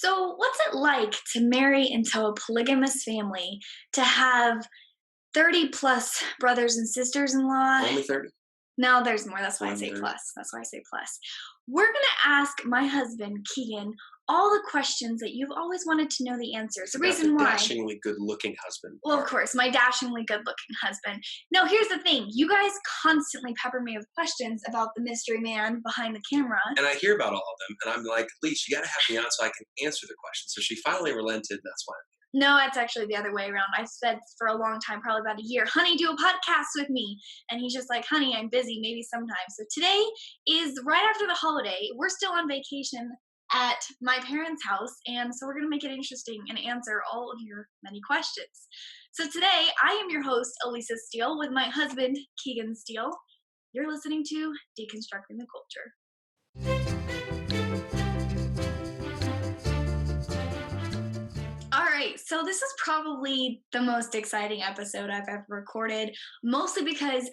So, what's it like to marry into a polygamous family, to have 30 plus brothers and sisters in law? Only 30? No, there's more. That's why I More than say 30? plus. That's why I say plus. We're going to ask my husband, Keegan, all the questions that you've always wanted to know the answers. It's The about the reason why. dashingly good-looking husband Well, of part. course, my dashingly good looking husband. No, here's the thing. You guys constantly pepper me with questions about the mystery man behind the camera. And I hear about all of them, and I'm like, "Leach, you gotta have me on so I can answer the question." So she finally relented, and that's why. No, it's actually the other way around. I said for a long time, probably about a year, honey, do a podcast with me. And he's just like, honey, I'm busy, maybe sometime. So today is right after the holiday. We're still on vacation at my parents' house. And so we're going to make it interesting and answer all of your many questions. So today, I am your host, Elisa Steele, with my husband, Keegan Steele. You're listening to Deconstructing the Culture. All right, so this is probably the most exciting episode I've ever recorded, mostly because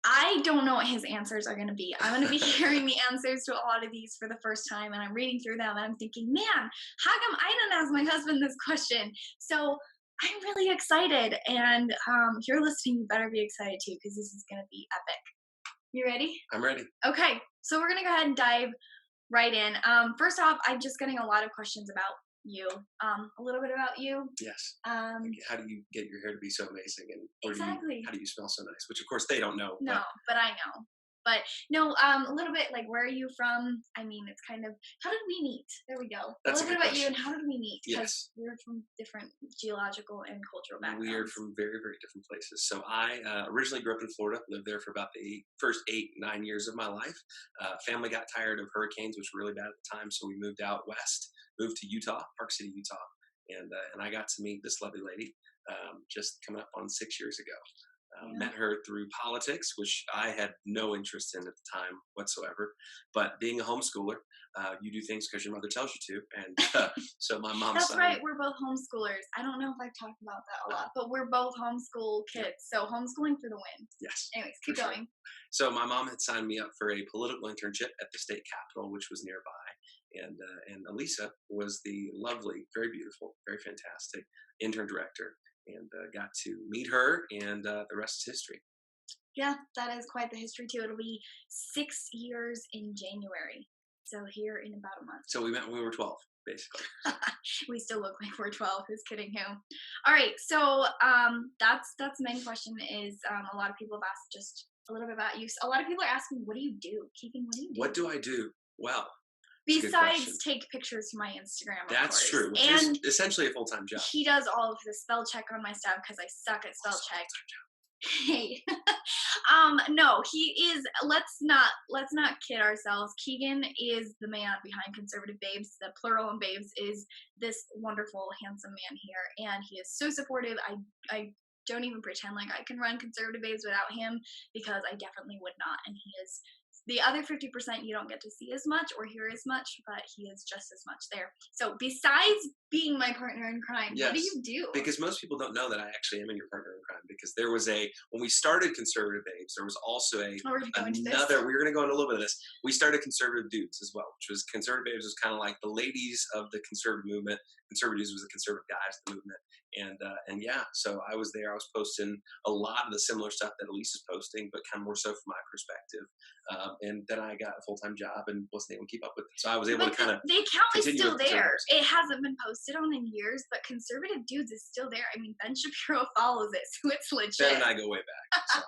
I don't know what his answers are going to be. I'm going to be hearing the answers to a lot of these for the first time, and I'm reading through them, and I'm thinking, man, how come I didn't ask my husband this question? So I'm really excited, and if you're listening, you better be excited too, because this is going to be epic. You ready? I'm ready. Okay, so we're going to go ahead and dive right in. First off, I'm just getting a lot of questions about you, a little bit about you. Yes. Um, Like, how do you get your hair to be so amazing, and exactly. how do you smell so nice? Which, of course, they don't know. No, but I know. But no, a little bit like where are you from? I mean, it's kind of how did we meet? There we go. That's A a little bit good about you question. and how did we meet? Yes. We're from different geological and cultural We are backgrounds. from very, very different places. So I originally grew up in Florida, lived there for about the first 8, 9 years of my life. Family got tired of hurricanes, which were really bad at the time, so we moved out west, moved to Utah, Park City, Utah, and I got to meet this lovely lady just coming up on 6 years ago. Yeah. Met her through politics, which I had no interest in at the time whatsoever. But being a homeschooler, you do things because your mother tells you to. And so my mom That's right. signed. We're both homeschoolers. I don't know if I've talked about that a lot, but we're both homeschool kids. So homeschooling for the win. Yes, Anyways, for keep sure. going. So my mom had signed me up for a political internship at the state capitol, which was nearby. And Elisa was the lovely, very beautiful, very fantastic intern director, and got to meet her, and the rest is history. Yeah, that is quite the history too. It'll be 6 years in January. So here in about a month. So we met when we were 12, basically. We still look like we're 12. Who's kidding who? All right. So that's the main question is a lot of people have asked just a little bit about you. So a lot of people are asking, what do you do? Keegan, what do you do? What do I do? Well, it's a good Besides question. take pictures for my Instagram, of That's course. true, which And is essentially a full-time job. he does all of the spell check on my stuff because I suck at spell check. Hey, no, he is. Let's not kid ourselves. Keegan is the man behind Conservative Babes. The plural in Babes is this wonderful, handsome man here, and he is so supportive. I don't even pretend like I can run Conservative Babes without him because I definitely would not. And he is the other 50% you don't get to see as much or hear as much, but he is just as much there. So besides being my partner in crime, what do Yes, you do? because most people don't know that I actually am in your partner in crime. Because there was when we started Conservative Babes, there was also Oh, we're going to this. another. We were going to go into a little bit of this. We started Conservative Dudes as well, which was Conservative Babes was kind of like the ladies of the conservative movement. Conservative Dudes was the conservative guys of the movement, and yeah, so I was there. I was posting a lot of the similar stuff that Elisa's posting, but kind of more so from my perspective. And then I got a full-time job and wasn't able to keep up with it. So I was able But to kind of the account is continue still with Conservative there. Babes. It hasn't been posted on in years, but Conservative Dudes is still there. I mean, Ben Shapiro follows it, so it's Ben legit. and I go way back. So.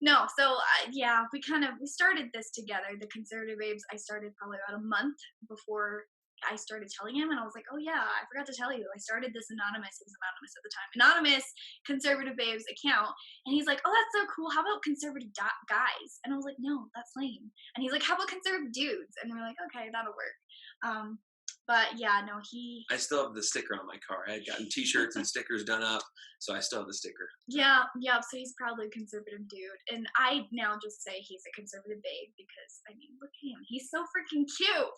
No, so yeah, we started this together. The Conservative Babes, I started probably about a month before I started telling him, and I was like, oh yeah, I forgot to tell you, I started this anonymous. It was anonymous at the time, anonymous Conservative Babes account, and he's like, oh, that's so cool. How about Conservative Guys? And I was like, no, that's lame. And he's like, how about Conservative Dudes? And we're like, okay, that'll work. But yeah, no, I still have the sticker on my car. I had gotten T-shirts and stickers done up, so I still have the sticker. Yeah, so he's probably a conservative dude. And I now just say he's a conservative babe because, I mean, look at him. He's so freaking cute.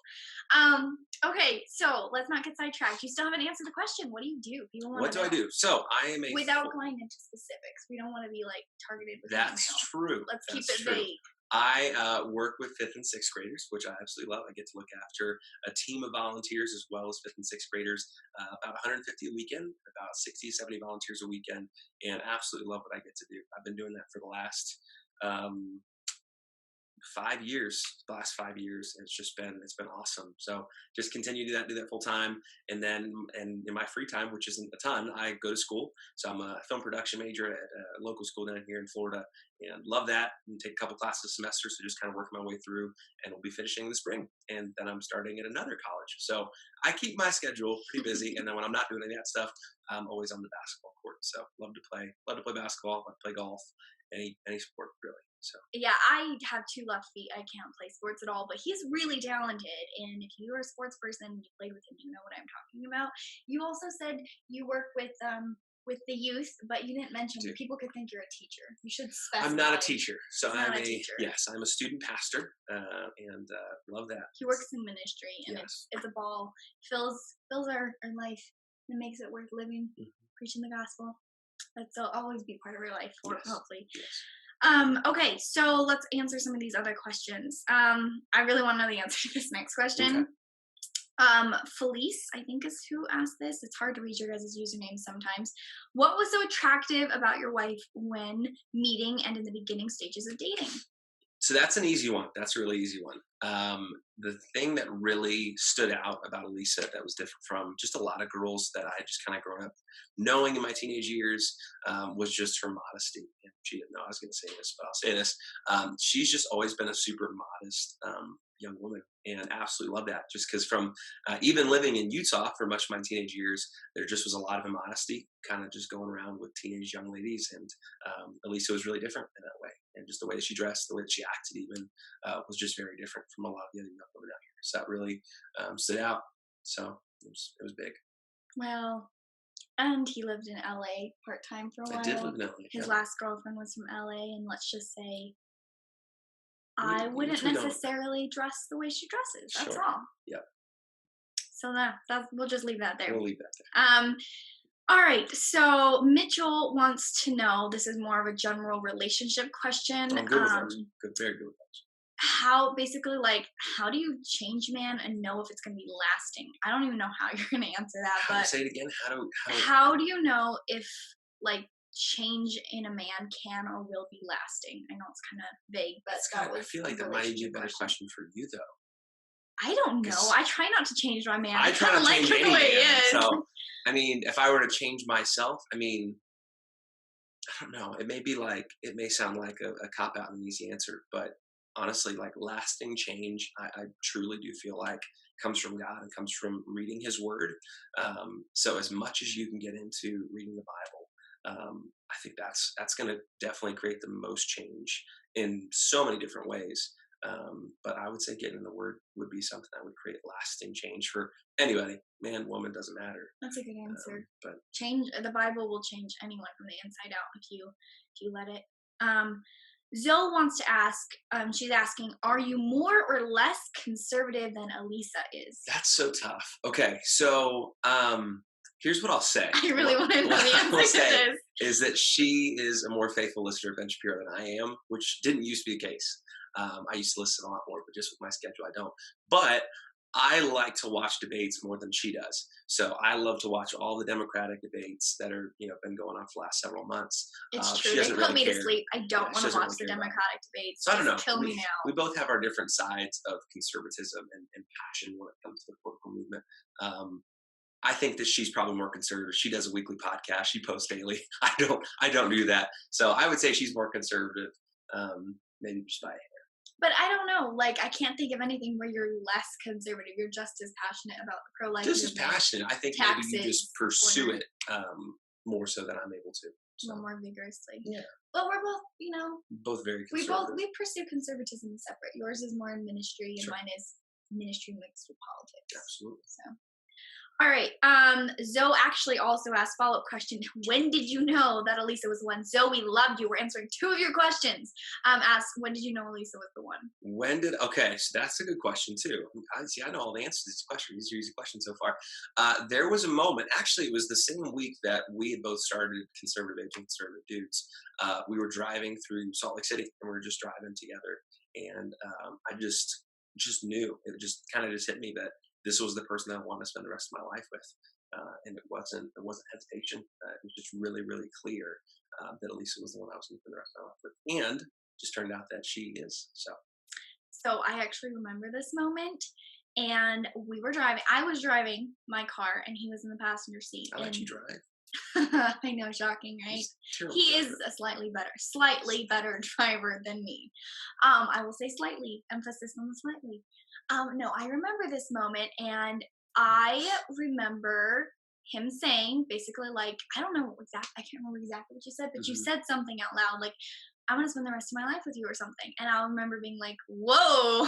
Okay, so let's not get sidetracked. You still haven't answered the question. What do you do? People want What to do I know. do? So I am a Without going into specifics. We don't want to be, like, targeted with That's email. true. Let's keep That's it true. vague. I work with fifth and sixth graders, which I absolutely love. I get to look after a team of volunteers as well as fifth and sixth graders, about 150 a weekend, about 60, 70 volunteers a weekend, and absolutely love what I get to do. I've been doing that for the last um, 5 years, the last 5 years. And it's been awesome. So just continue to do that full time. And in my free time, which isn't a ton, I go to school. So I'm a film production major at a local school down here in Florida, and love that, and take a couple classes a semester. So just kind of working my way through, and we'll be finishing in the spring. And then I'm starting at another college. So I keep my schedule pretty busy. And then when I'm not doing any of that stuff, I'm always on the basketball court. So love to play basketball, love to play golf, any sport really. So Yeah, I have two left feet. I can't play sports at all, but he's really talented. And if you are a sports person and you played with him, you know what I'm talking about. You also said you work with the youth, but you didn't mention people could think you're a teacher. You should specify. I'm not a teacher, so I'm a teacher. Yes, I'm a student pastor, and love that. He works in ministry, and yes. it's a ball. Fills our life and makes it worth living. Mm-hmm. Preaching the gospel. That'll always be part of our life, hopefully. Yes. Okay, so let's answer some of these other questions. I really want to know the answer to this next question. Okay. Felice, I think is who asked this. It's hard to read your guys' username sometimes. What was so attractive about your wife when meeting and in the beginning stages of dating? So that's an easy one. That's a really easy one. The thing that really stood out about Elisa that was different from just a lot of girls that I just kind of grown up knowing in my teenage years was just her modesty. And she didn't know I was going to say this, but I'll say this. She's just always been a super modest young woman, and absolutely love that. Just because from even living in Utah for much of my teenage years, there just was a lot of immodesty kind of just going around with teenage young ladies. And Elisa was really different in that way. And just the way that she dressed, the way that she acted even was just very different from a lot of the other young women out here. So that really stood out. So it was big. Well, and he lived in LA part-time for a while. I did live in LA. His last girlfriend was from LA, and let's just say I wouldn't necessarily dress the way she dresses. That's all. Yep. So we'll just leave that there. We'll leave that there. All right. So Mitchell wants to know. This is more of a general relationship question. Oh, good good, very good question. How do you change a man and know if it's going to be lasting? I don't even know how you're going to answer that. But say it again. How do you know if change in a man can or will be lasting? I know it's kind of vague, but I feel like that might be a better question for you, though. I don't know. I try not to change my man. I try not to change him the way he is. So, I mean, if I were to change myself, I mean, I don't know. It may sound like a cop out and an easy answer, but honestly, lasting change, I truly do feel like comes from God and comes from reading His Word. So as much as you can get into reading the Bible, I think that's going to definitely create the most change in so many different ways. But I would say getting in the Word would be something that would create lasting change for anybody, man, woman, doesn't matter. That's a good answer. But the Bible will change anyone from the inside out if you let it. Zoe wants to ask, she's asking, are you more or less conservative than Elisa is? That's so tough. Okay, so here's what I'll say. I really want to know the answer to this. Is that she is a more faithful listener of Ben Shapiro than I am, which didn't used to be the case. I used to listen a lot more, but just with my schedule, I don't. But I like to watch debates more than she does. So I love to watch all the Democratic debates that are, been going on for the last several months. It's true. They put me to sleep. I don't want to watch the Democratic debates. So I don't know. Kill me now. We both have our different sides of conservatism and passion when it comes to the political movement. I think that she's probably more conservative. She does a weekly podcast. She posts daily. I don't do that. So I would say she's more conservative, maybe just by a hair. But I don't know. I can't think of anything where you're less conservative. You're just as passionate about the pro-life movement. Just as passionate. I think maybe you just pursue it more so than I'm able to. So. A little more vigorously. Yeah. But we're both, both very conservative. We pursue conservatism separate. Yours is more in ministry, and mine is ministry mixed with politics. Absolutely. So. All right. Zoe actually also asked follow-up question. When did you know that Elisa was the one? Zoe, we loved you. We're answering two of your questions. Asked, when did you know Elisa was the one? When did okay? So that's a good question too. I see. I know all the answers to this question. These are easy questions so far. There was a moment. Actually, it was the same week that we had both started conservative age and conservative dudes. We were driving through Salt Lake City, and we were just driving together. And I just knew it. Just kind of just hit me that this was the person that I wanted to spend the rest of my life with. And it wasn't hesitation. It was just really really clear that Elisa was the one I was going to spend the rest of my life with. And just turned out that she is. So So I actually remember this moment. And we were driving. I was driving my car, and he was in the passenger seat. I let And you drive. I know, shocking, right? He's a terrible He is driver. a slightly better driver than me. I will say slightly, emphasis on the slightly. No, I remember this moment, and I remember him saying basically like, I don't know exact, I can't remember exactly what you said, but you Mhm. said something out loud like, I'm gonna spend the rest of my life with you or something. And I remember being like, whoa,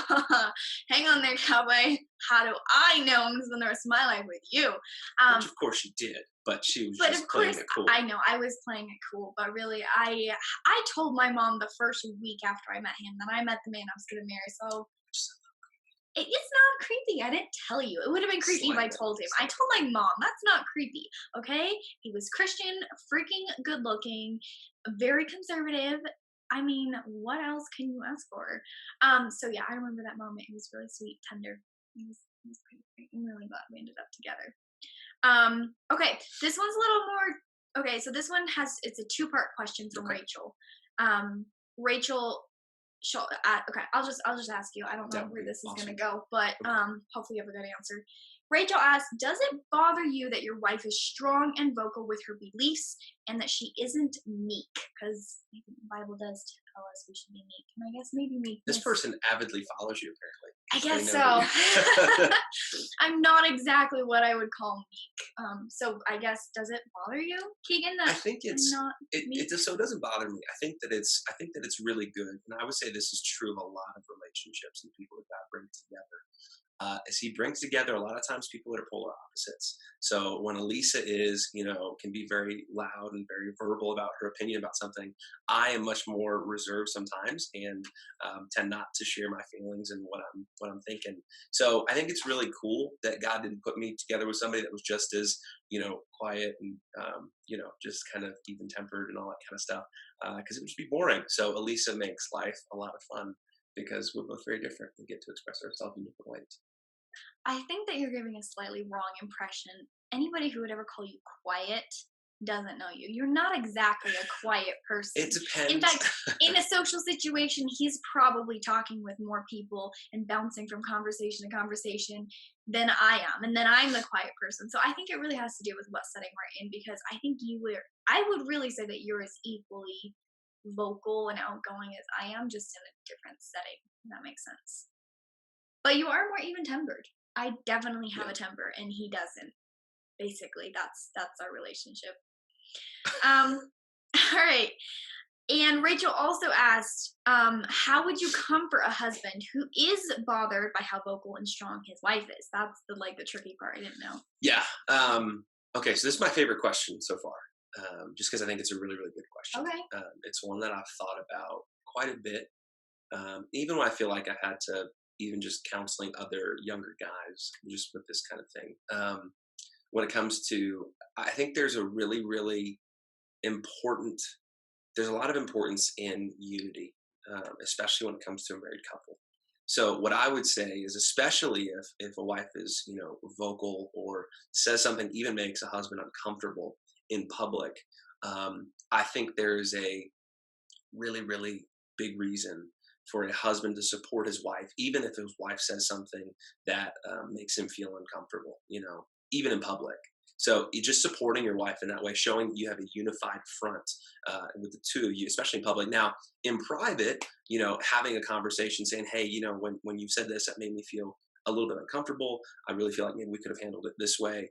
hang on there, cowboy. How do I know I'm gonna spend the rest of my life with you? Which Um, of course she did, but she was but of just playing course, it cool. I know I was playing it cool, but really, I told my mom the first week after I met him that I met the man I was gonna marry. So it's not creepy. I didn't tell you. It would have been creepy if I Slightly. told him. I Slightly. told my mom. That's not creepy. Okay, he was Christian, freaking good looking, very conservative. I mean, what else can you ask for? So yeah, I remember that moment. It was really sweet, tender. It was pretty great. I'm really glad we ended up together. Okay, this one's a little more. Okay, so this one it's a two-part question from Okay. Rachel. Rachel, okay, I'll just ask you. I don't know That would where be this is gonna awesome. go, but Okay. hopefully you have a good answer. Rachel asks, does it bother you that your wife is strong and vocal with her beliefs and that she isn't meek? Because I think the Bible does tell us we should be meek, and I guess maybe This meekness. person avidly follows you apparently I because they guess know that so. you. I'm not exactly what I would call meek. So I guess does it bother you, Keegan, I that think I'm it's not it meek? just so it doesn't bother me. I think that it's really good, and I would say this is true of a lot of relationships and people that God brings together. Is he brings together a lot of times people that are polar opposites. So when Elisa can be very loud and very verbal about her opinion about something, I am much more reserved sometimes and tend not to share my feelings and what I'm thinking. So I think it's really cool that God didn't put me together with somebody that was just as quiet and just kind of even tempered and all that kind of stuff because it would just be boring. So Elisa makes life a lot of fun because we're both very different and get to express ourselves in different ways. I think that you're giving a slightly wrong impression. Anybody who would ever call you quiet doesn't know you. You're not exactly a quiet It person. In depends. fact, in a social situation, he's probably talking with more people and bouncing from conversation to conversation than I am. And then I'm the quiet person. So I think it really has to do with what setting we're in because I would really say that you're as equally vocal and outgoing as I am, just in a different setting. If that makes sense. But you are more even tempered. I definitely have Yeah. a temper and he doesn't. Basically, that's our relationship. Um all right. And Rachel also asked, how would you comfort a husband who is bothered by how vocal and strong his wife is? That's the tricky part. I didn't know. Yeah. Okay. So this is my favorite question so far, just because I think it's a really, really good question. Okay. It's one that I've thought about quite a bit, even when I feel like I've had to even just counseling other younger guys just with this kind of thing. When it comes to, I think there's a really, really important there's a lot of importance in unity, especially when it comes to a married couple. So what I would say is, especially if a wife is vocal or says something even makes a husband uncomfortable in public, I think there is a really really big reason for a husband to support his wife, even if his wife says something that makes him feel uncomfortable. Even in public. So you just supporting your wife in that way, showing that you have a unified front with the two of you, especially in public. Now, in private, having a conversation saying, "Hey, when you said this, that made me feel a little bit uncomfortable. I really feel like maybe we could have handled it this way."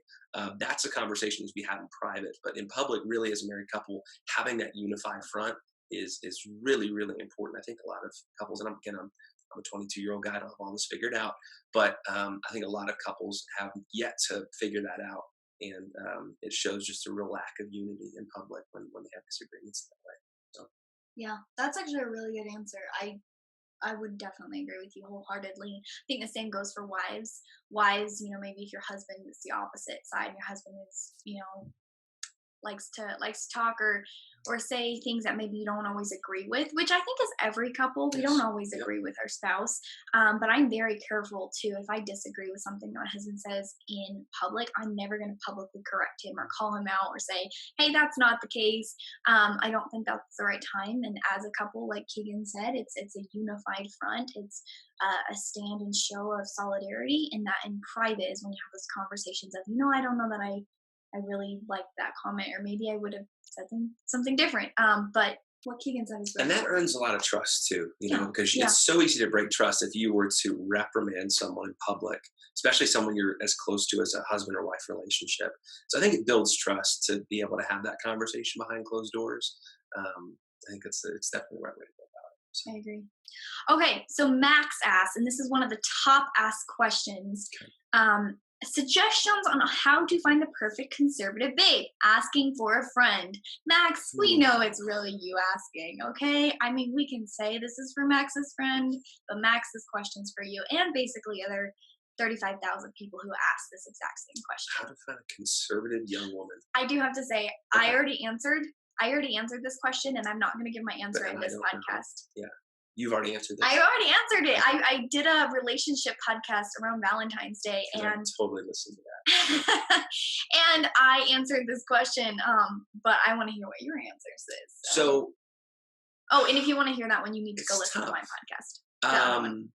That's a conversation to be had in private, but in public, really, as a married couple, having that unified front is really really important. I think a lot of couples, and again, I'm I'm a 22-year-old guy. I don't have all this figured out. But I think a lot of couples have yet to figure that out. And it shows just a real lack of unity in public when they have disagreements that way. So, Yeah, that's actually a really good answer. I would definitely agree with you wholeheartedly. I think the same goes for wives. Wives, maybe if your husband is the opposite side, your husband is, likes to talk or say things that maybe you don't always agree with, which I think is every couple. We don't yes. always Yep. agree with our spouse, but I'm very careful too. If I disagree with something that my husband says in public, I'm never going to publicly correct him or call him out or say, "Hey, that's not the case." I don't think that's the right time. And as a couple, like Keegan said, it's a unified front. It's a stand and show of solidarity, and that in private is when you have those conversations of, I don't know that I really liked that comment, or maybe I would have said something different. But what Keegan said is And very that important. earns a lot of trust too, Yeah, because yeah, it's so easy to break trust if you were to reprimand someone in public, especially someone you're as close to as a husband or wife relationship. So I think it builds trust to be able to have that conversation behind closed doors. I think it's definitely the right way to go about it. So, I agree. Okay, so Max asks, and this is one of the top asked questions. okay. Suggestions on how to find the perfect conservative babe, asking for a friend. Max, we know it's really you asking, okay? I mean, we can say this is for Max's friend, but Max's question's for you, and basically other 35,000 people who asked this exact same How question. to find a conservative young woman? I do have to say, Okay, I already answered this question, and I'm not going to give my answer and in I this don't know. podcast. Yeah, you've already answered I this. already answered it. Okay, I did a relationship podcast around Valentine's Day, 'cause I and totally listened to that. and I answered this question. But I want to hear what your answers is. So Oh, and if you want to hear that one, you need to go it's listen to my tough. podcast. The other one. Um,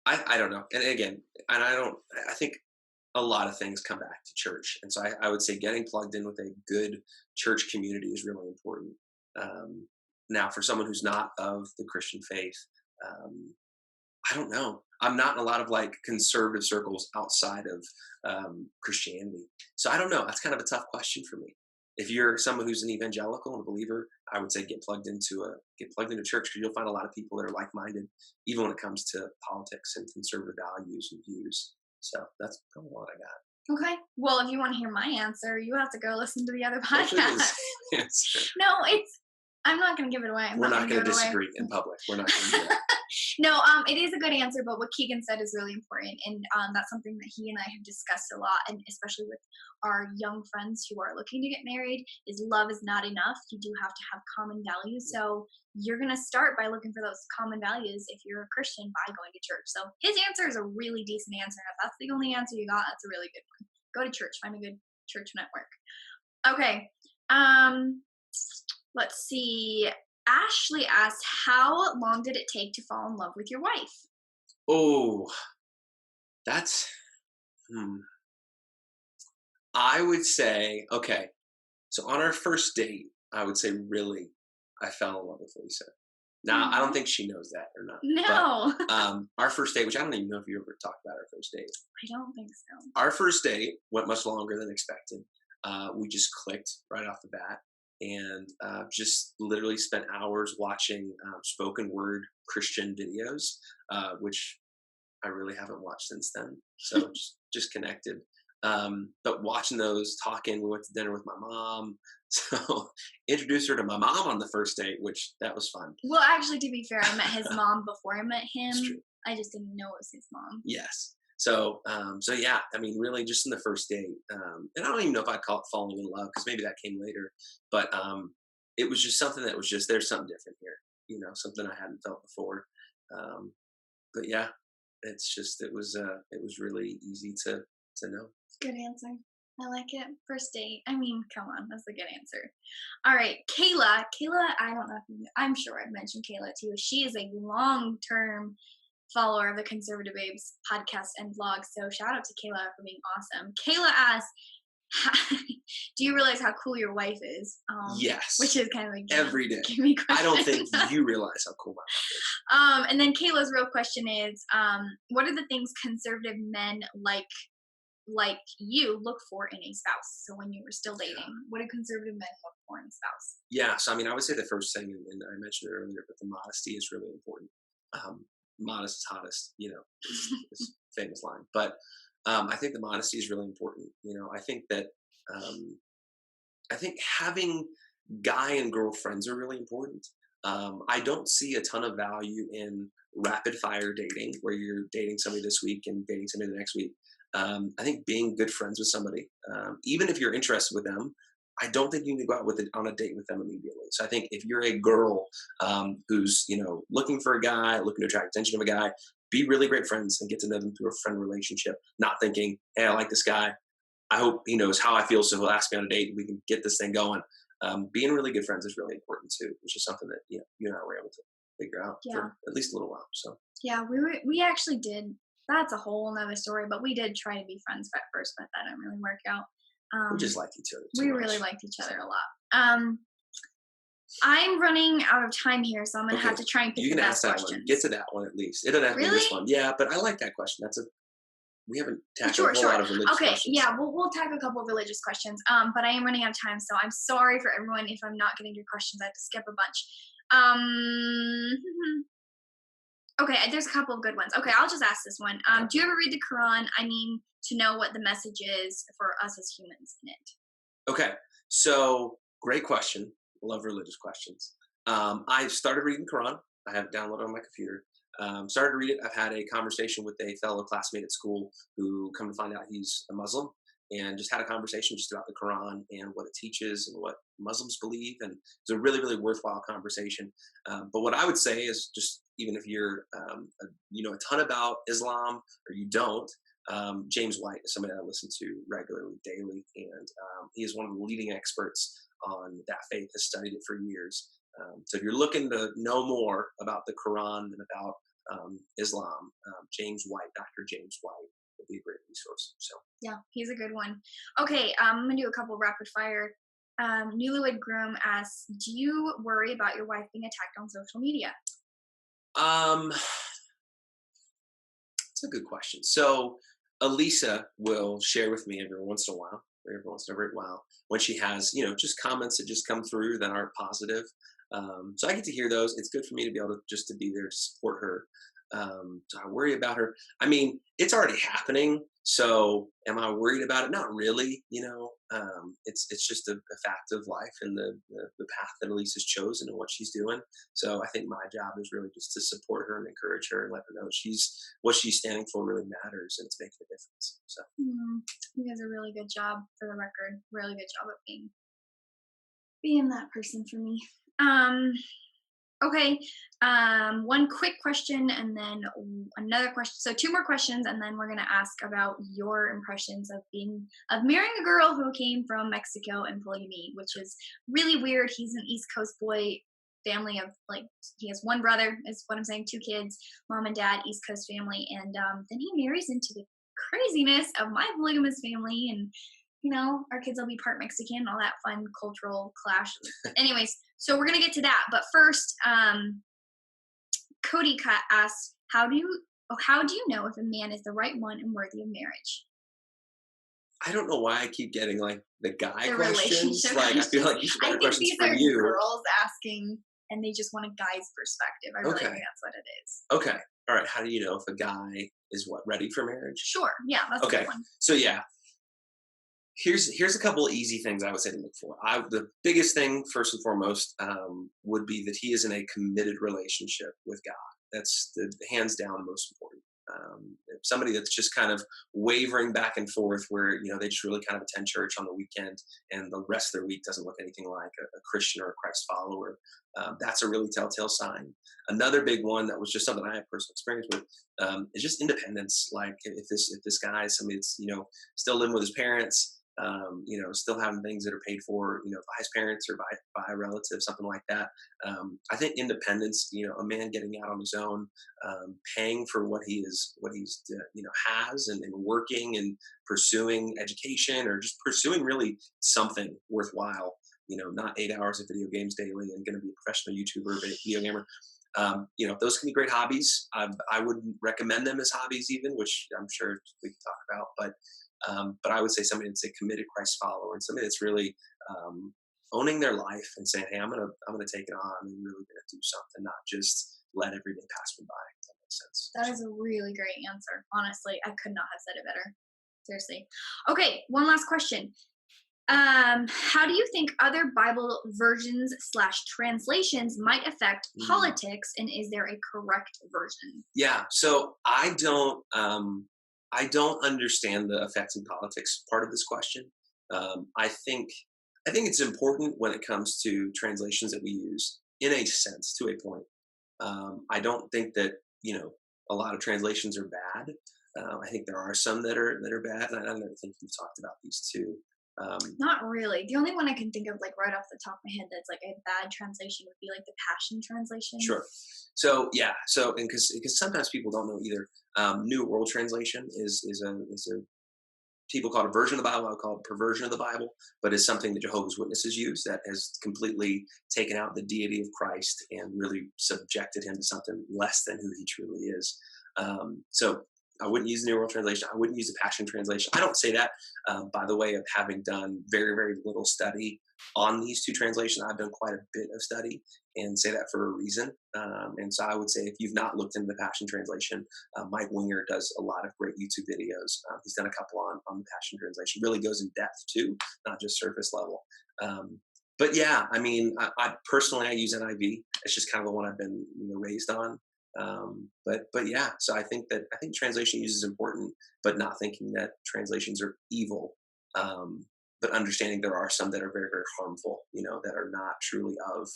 I don't know. And again, and I don't. I think a lot of things come back to church, and so I would say getting plugged in with a good church community is really important. Um, Now, for someone who's not of the Christian faith, um, I don't know. I'm not in a lot of like conservative circles outside of Christianity, so I don't know. That's kind of a tough question for me. If you're someone who's an evangelical and a believer, I would say get plugged into church, because you'll find a lot of people that are like-minded, even when it comes to politics and conservative values and views. So that's probably what I got. Okay. Well, if you want to hear my answer, you have to go listen to the other Hopefully, podcast. this answer. No, I'm not going to give it away. We're not going give to it away. disagree in public. We're not going to do that. No, it is a good answer, but what Keegan said is really important, and that's something that he and I have discussed a lot, and especially with our young friends who are looking to get married, is love is not enough. You do have to have common values, so you're gonna start by looking for those common values if you're a Christian by going to church. So his answer is a really decent answer. If that's the only answer you got, that's a really good one. Go to church, find a good church network. Okay, let's see. Ashley asked, how long did it take to fall in love with your wife? Oh, that's. I would say, okay. So on our first date, I would say really, I fell in love with Lisa. Now, I don't Aw. think she knows that or not. No, But our first date, which I don't even know if you ever talked about our first date. I don't think so. Our first date went much longer than expected. We just clicked right off the bat, and just literally spent hours watching spoken word Christian videos, which I really haven't watched since then. So just connected. But watching those, talking, we went to dinner with my mom. So introduced her to my mom on the first date, which that was fun. Well, actually, to be fair, I met his mom before I met It's him. true. I just didn't know it was his mom. Yes. So, so yeah, I mean, really just in the first date, and I don't even know if I'd call it falling in love, because maybe that came later, but, it was just something that was just, there's something different here, something I hadn't felt before. Um, but yeah, it was really easy to know. Good answer. I like it. First date. I mean, come on, that's a good answer. All right, Kayla. Kayla, I don't know if I'm sure I've mentioned Kayla too. She is a long-term follower of the Conservative Babes podcast and vlog. So shout out to Kayla for being awesome. Kayla asks, do you realize how cool your wife is? Yes. Which is kind of like Every day. give me I don't think question. you realize how cool my wife is. And then Kayla's real question is, what are the things conservative men like like you, look for in a spouse? So when you were still dating, what do conservative men look for in a spouse? Yeah, so I mean, I would say the first thing, and I mentioned it earlier, but the modesty is really important. Um, Modest is hottest, is famous line. But I think the modesty is really important. I think that um, I think having guy and girl friends are really important. I don't see a ton of value in rapid fire dating, where you're dating somebody this week and dating somebody the next week. I think being good friends with somebody, even if you're interested with them, I don't think you need to go out on a date with them immediately. So I think if you're a girl who's looking for a guy, looking to attract attention of a guy, be really great friends and get to know them through a friend relationship. Not thinking, hey, I like this guy. I hope he knows how I feel, so he'll ask me on a date and we can get this thing going. Being really good friends is really important too, which is something that you and I were able to figure out Yeah. for at least a little while. So Yeah, we actually did. That's a whole nother story, but we did try to be friends at first, but that didn't really work out. we just liked each other We too much. really liked each other a lot. I'm running out of time here, so I'm gonna have to try and pick You the can best ask that one. questions. Get to that one at least. It doesn't have to be this Really? one. Yeah, but I like that question. We haven't tackled Sure, a whole sure. lot of religious Okay, questions. yeah, we'll tackle a couple of religious questions. But I am running out of time, so I'm sorry for everyone if I'm not getting your questions. I have to skip a bunch. Okay, there's a couple of good ones. Okay, I'll just ask this one. Do you ever read the Quran? I mean, to know what the message is for us as humans in it. Okay, so great question. Love religious questions. I started reading the Quran. I have it downloaded on my computer. Started to read it. I've had a conversation with a fellow classmate at school who, come to find out, he's a Muslim, and just had a conversation just about the Quran and what it teaches and what Muslims believe. And it's a really, really worthwhile conversation. But what I would say is, just even if you're you know a ton about Islam or you don't, James White is somebody I listen to regularly, daily, and he is one of the leading experts on that faith. Has studied it for years. So if you're looking to know more about the Quran and about Islam, James White, Dr. James White, would be a great resource. So Yeah, he's a good one. Okay, I'm gonna do a couple rapid fire. Newlywed groom asks, "Do you worry about your wife being attacked on social media?" um, it's a good question. So Elisa will share with me every once in a while, or every once in a great while, when she has just comments that just come through that aren't positive. So I get to hear those. It's good for me to be able to just to be there to support her. So I worry about her. I mean, it's already happening. So am I worried about it? Not really. It's just a fact of life and the path that Elise has chosen and what she's doing. So I think my job is really just to support her and encourage her and let her know what she's standing for really matters and it's making a difference. So You guys a really good job, for the record. Really good job at being that person for me. Okay. One quick question and then another question. So two more questions, and then we're gonna ask about your impressions of marrying a girl who came from Mexico and polygamy, which is really weird. He's an East Coast boy, family of he has one brother, is what I'm saying, two kids, mom and dad, East Coast family, and then he marries into the craziness of my polygamous family, and our kids will be part Mexican, all that fun cultural clash. Anyways, so we're gonna get to that, but first, Cody asks, how do you know if a man is the right one and worthy of marriage? I don't know why I keep getting like the guy The questions. relationship Like I feel like you should I better think questions these for are you. girls asking, and they just want a guy's perspective. I really Okay. think that's what it is. Okay. All right. How do you know if a guy is ready for marriage? Sure. Yeah, that's a Okay. good one. So yeah, here's a couple of easy things I would say to look for. The biggest thing, first and foremost, would be that he is in a committed relationship with God. That's the hands down the most important. Somebody that's just kind of wavering back and forth, where they just really kind of attend church on the weekend, and the rest of their week doesn't look anything like a Christian or a Christ follower. That's a really telltale sign. Another big one that was just something I had personal experience with is just independence. Like if this guy is somebody that's still living with his parents. Still having things that are paid for, by his parents or by a relative, something like that. I think independence, a man getting out on his own, paying for what he's has, and working and pursuing education, or just pursuing really something worthwhile. Not 8 hours of video games daily and going to be a professional YouTuber, video gamer. Those can be great hobbies. I wouldn't recommend them as hobbies, even, which I'm sure we can talk about, but But I would say somebody that's a committed Christ follower and somebody that's really owning their life and saying, "Hey, I'm gonna take it on and really gonna do something, not just let every day pass me by." If that makes sense. That is a really great answer. Honestly, I could not have said it better. Seriously. Okay, one last question. How do you think other Bible versions slash translations might affect Mm. politics, and is there a correct version? Yeah. So I don't understand the effects in politics part of this question. I think it's important when it comes to translations that we use in a sense to a point. I don't think that a lot of translations are bad. I think there are some that are bad, and I don't think we've talked about these too. Um, Not really. The only one I can think of, like right off the top of my head, that's like a bad translation would be like the Passion Translation. sure. So yeah. So and because sometimes people don't know either. New World Translation is a people call it a version of the Bible. I would call it a perversion of the Bible, but it's something that Jehovah's Witnesses use that has completely taken out the deity of Christ and really subjected him to something less than who he truly is. So I wouldn't use the New World Translation. I wouldn't use the Passion Translation. I don't say that by the way of having done very, very little study on these two translations. I've done quite a bit of study and say that for a reason. And so I would say if you've not looked into the Passion Translation, Mike Winger does a lot of great YouTube videos. He's done a couple on the Passion Translation. Really goes in depth too, not just surface level. But yeah, I mean, I personally I use NIV. It's just kind of the one I've been raised on. But yeah, so I think translation use is important, but not thinking that translations are evil. But understanding there are some that are very, very harmful. That are not truly of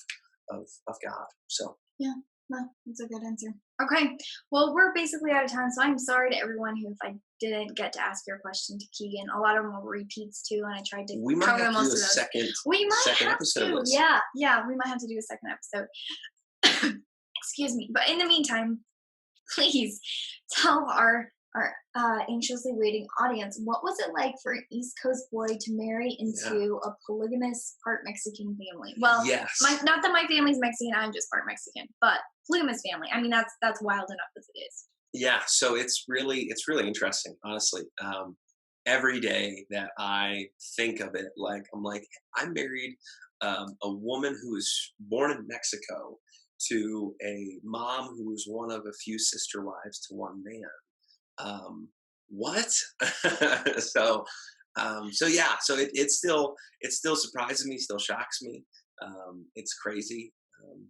God. So Yeah, no, that's a good answer. Okay, well, we're basically out of time, so I'm sorry to everyone who, if I didn't get to ask your question to Keegan, a lot of them were repeats too, and I tried to we might cover have to most do a of those. second We might second have episode of to, this. yeah, we might have to do a second episode. Excuse me, but in the meantime, please tell our anxiously waiting audience, what was it like for an East Coast boy to marry Yeah. into a polygamous part Mexican family? Well, Yes. not that my family's Mexican, I'm just part Mexican, but polygamous family. I mean, that's wild enough as it is. Yeah. So it's really interesting, honestly. Every day that I think of it, like I'm like I married a woman who was born in Mexico to a mom who was one of a few sister wives to one man. What? so so yeah, so it still surprises me, still shocks me. It's crazy.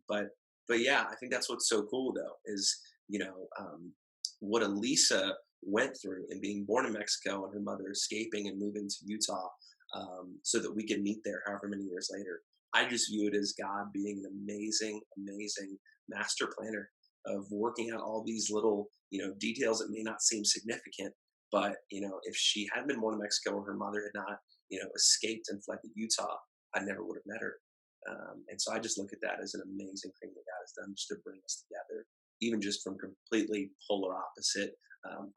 But yeah, I think that's what's so cool though is you know um, what Elisa went through in being born in Mexico and her mother escaping and moving to Utah so that we could meet there however many years later. I just view it as God being an amazing, amazing master planner of working out all these little, details that may not seem significant. But, if she had been born in Mexico or her mother had not, escaped and fled to Utah, I never would have met her. And so I just look at that as an amazing thing that God has done just to bring us together, even just from completely polar opposite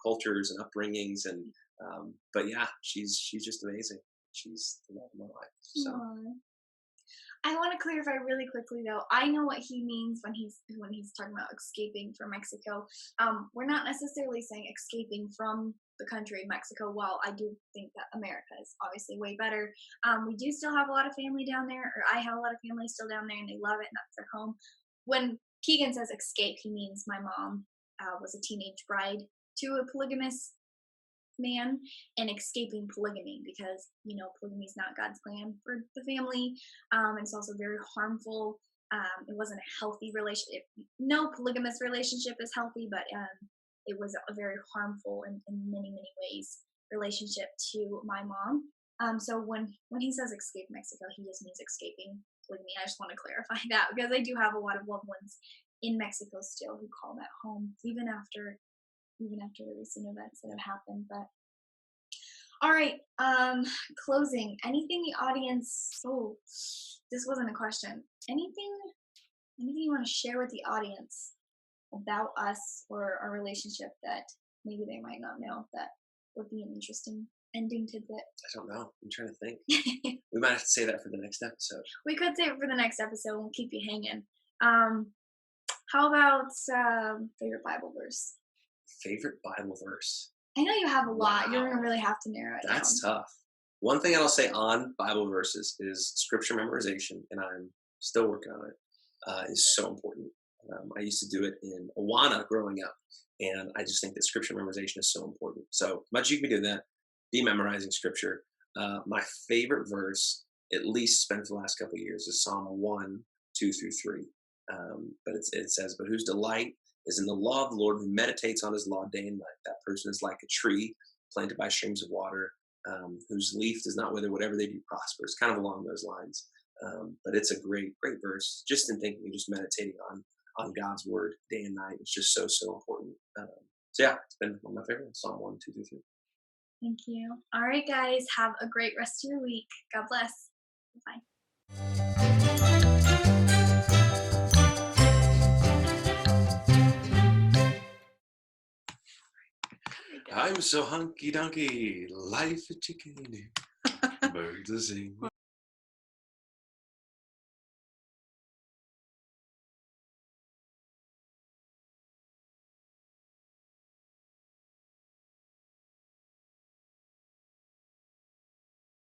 cultures and upbringings. But yeah, she's just amazing. She's the love of my life. So Aw. I want to clarify really quickly though. I know what he means when he's talking about escaping from Mexico. We're not necessarily saying escaping from the country Mexico. While I do think that America is obviously way better, we do still have a lot of family down there, or I have a lot of family still down there, and they love it, and that's their home. When Keegan says escape, he means my mom was a teenage bride to a polygamous man and escaping polygamy because polygamy is not God's plan for the family. It's also very harmful. It wasn't a healthy relationship. No polygamous relationship is healthy, but it was a very harmful in many many ways relationship to my mom. So when he says escape Mexico, he just means escaping polygamy. I just want to clarify that because I do have a lot of loved ones in Mexico still who call that home even after the recent events that have happened. But all right, closing. Anything the audience? Oh, this wasn't a question. Anything you want to share with the audience about us or our relationship that maybe they might not know that would be an interesting ending tidbit? I don't know. I'm trying to think. We might have to say that for the next episode. We could say it for the next episode. We'll keep you hanging. How about favorite Bible verse? Favorite Bible verse? I know you have a lot. You're gonna Wow, really have to narrow it that's down. tough. One thing I'll say on Bible verses is scripture memorization, and I'm still working on it. Is so important. I used to do it in Awana growing up, and I just think that scripture memorization is so important. So much you can be doing that, be memorizing scripture. My favorite verse, at least spent for the last couple of years, is Psalm 1, 2 through 3. But it says, "But whose delight is in the law of the Lord, who meditates on his law day and night. That person is like a tree planted by streams of water, whose leaf does not wither. Whatever they do prospers." Kind of along those lines. But it's a great verse. Just in thinking, just meditating on God's word day and night is just so important. So yeah, it's been one of my favorites. Psalm 1, 2 through 3. Thank you. All right, guys. Have a great rest of your week. God bless. Bye. I'm so hunky dunky, life a chicken, birds a sing.